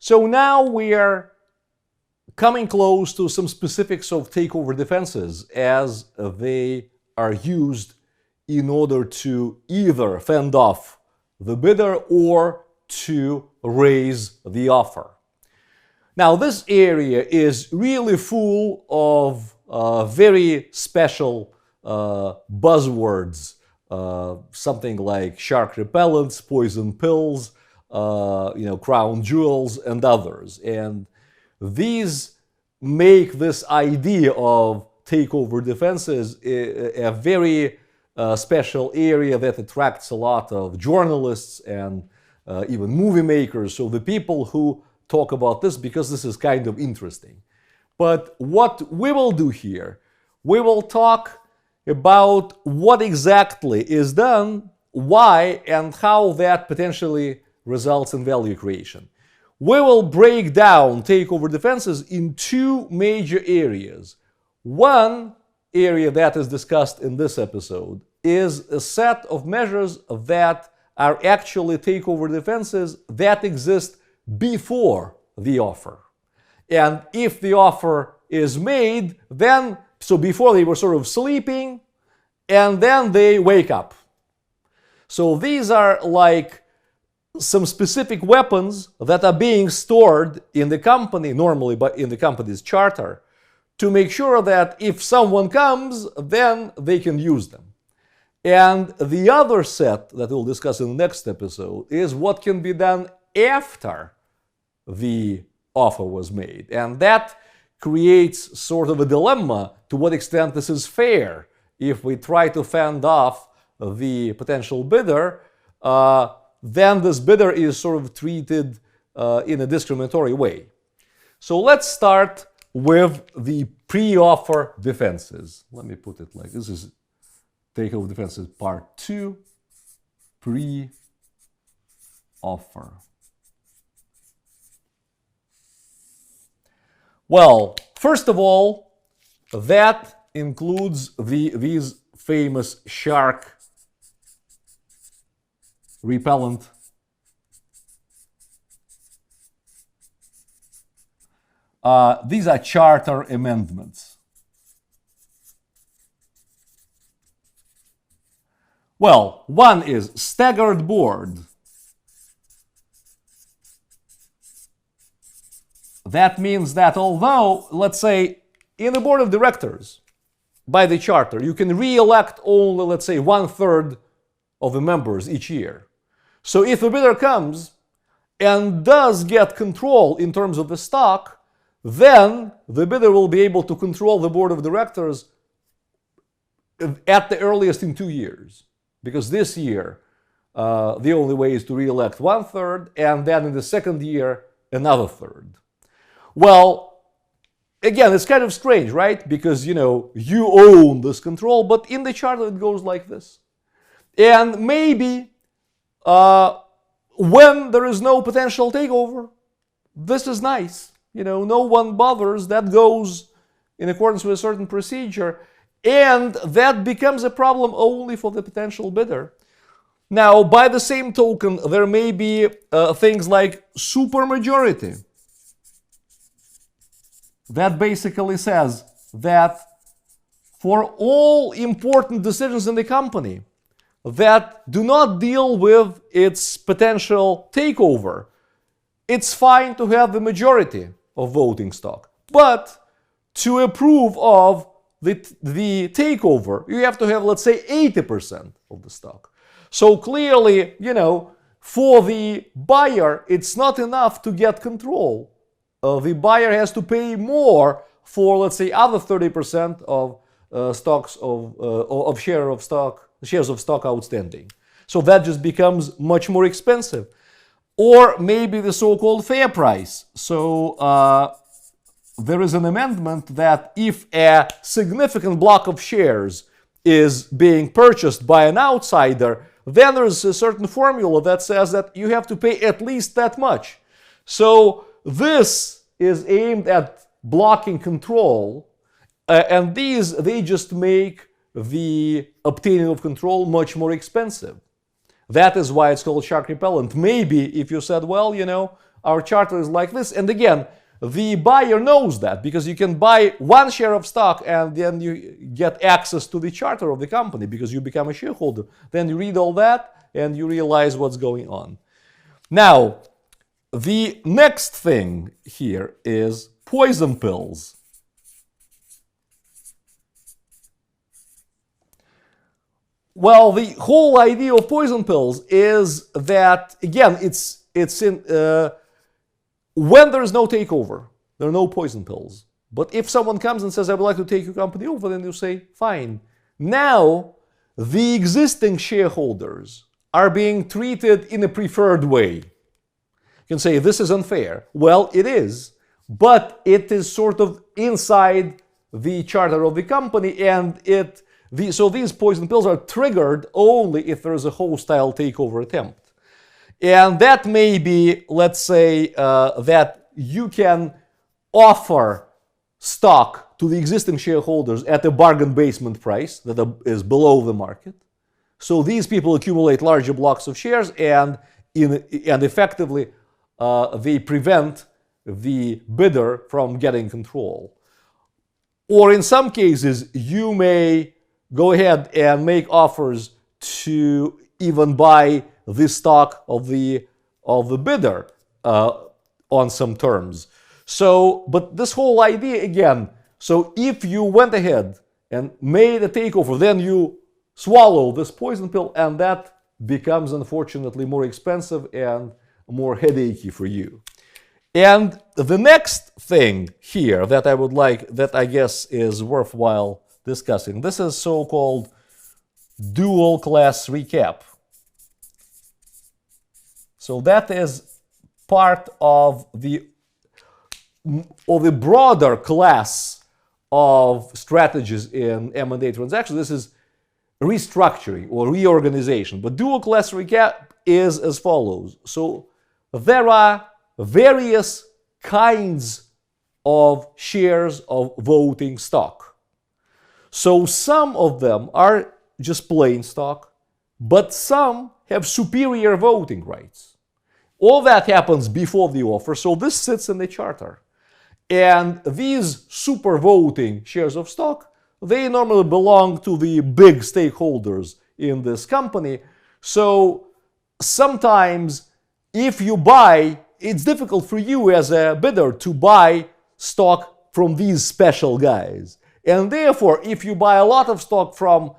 So now we are coming close to some specifics of takeover defenses as they are used in order to either fend off the bidder or to raise the offer. Now, this area is really full of very special buzzwords, something like shark repellents, poison pills, crown jewels, and others. And these make this idea of takeover defenses a very special area that attracts a lot of journalists and even movie makers. So the people who talk about this, because this is kind of interesting. But what we will do here, we will talk about what exactly is done, why, and how that potentially results in value creation. We will break down takeover defenses in two major areas. One area that is discussed in this episode is a set of measures that are actually takeover defenses that exist before the offer. And if the offer is made, then, so before they were sort of sleeping, and then they wake up. So these are like some specific weapons that are being stored in the company, normally but in the company's charter, to make sure that if someone comes, then they can use them. And the other set that we'll discuss in the next episode is what can be done after the offer was made. And that creates sort of a dilemma to what extent this is fair. If we try to fend off the potential bidder, then this bidder is sort of treated in a discriminatory way. So let's start with the pre-offer defenses. Let me put it like this is takeover defenses part 2, pre-offer. Well, first of all, that includes these famous shark repellent these are charter amendments. Well, one is staggered board. That means that although, let's say, in the board of directors, by the charter, you can re-elect only, let's say, 1/3 of the members each year. So if a bidder comes and does get control in terms of the stock, then the bidder will be able to control the board of directors at the earliest in 2 years. Because this year, the only way is to re-elect 1/3, and then in the second year, another third. Well, again, it's kind of strange, right? Because, you own this control, but in the charter it goes like this. And maybe when there is no potential takeover, this is nice. No one bothers. That goes in accordance with a certain procedure. And that becomes a problem only for the potential bidder. Now, by the same token, there may be things like supermajority. That basically says that for all important decisions in the company that do not deal with its potential takeover, it's fine to have the majority of voting stock. But to approve of the takeover, you have to have, let's say, 80% of the stock. So clearly, for the buyer, it's not enough to get control. The buyer has to pay more for, let's say, other 30% of shares of stock outstanding. So that just becomes much more expensive. Or maybe the so-called fair price. So there is an amendment that if a significant block of shares is being purchased by an outsider, then there's a certain formula that says that you have to pay at least that much. So this is aimed at blocking control, and they just make the obtaining of control much more expensive. That is why it's called shark repellent. Maybe if you said, well, our charter is like this. And again, the buyer knows that because you can buy one share of stock and then you get access to the charter of the company because you become a shareholder. Then you read all that and you realize what's going on. Now, the next thing here is poison pills. Well, the whole idea of poison pills is that, again, it's in when there is no takeover, there are no poison pills. But if someone comes and says, I would like to take your company over, then you say, fine. Now, the existing shareholders are being treated in a preferred way. You can say, this is unfair. Well, it is, but it is sort of inside the charter of the company, and so these poison pills are triggered only if there is a hostile takeover attempt. And that may be, let's say, that you can offer stock to the existing shareholders at a bargain basement price that is below the market. So these people accumulate larger blocks of shares and effectively they prevent the bidder from getting control. Or in some cases, you may go ahead and make offers to even buy the stock of the bidder on some terms. So, but this whole idea again, so if you went ahead and made a takeover, then you swallow this poison pill, and that becomes unfortunately more expensive and more headachy for you. And the next thing here that I would like, that I guess is worthwhile discussing, this is so-called dual class recap. So that is part of the broader class of strategies in M&A transactions. This is restructuring or reorganization. But dual class recap is as follows. So there are various kinds of shares of voting stock. So some of them are just plain stock, but some have superior voting rights. All that happens before the offer, so this sits in the charter. And these super voting shares of stock, they normally belong to the big stakeholders in this company. So sometimes if you buy, it's difficult for you as a bidder to buy stock from these special guys. And therefore, if you buy a lot of stock from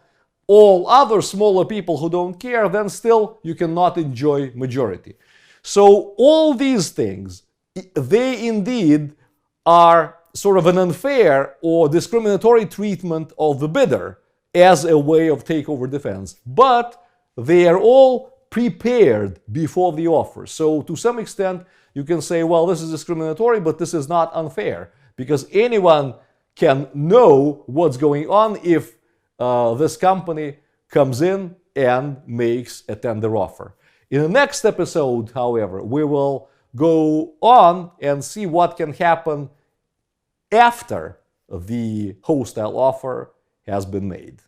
all other smaller people who don't care, then still you cannot enjoy majority. So all these things, they indeed are sort of an unfair or discriminatory treatment of the bidder as a way of takeover defense. But they are all prepared before the offer. So to some extent, you can say, well, this is discriminatory, but this is not unfair, because anyone can know what's going on if this company comes in and makes a tender offer. In the next episode, however, we will go on and see what can happen after the hostile offer has been made.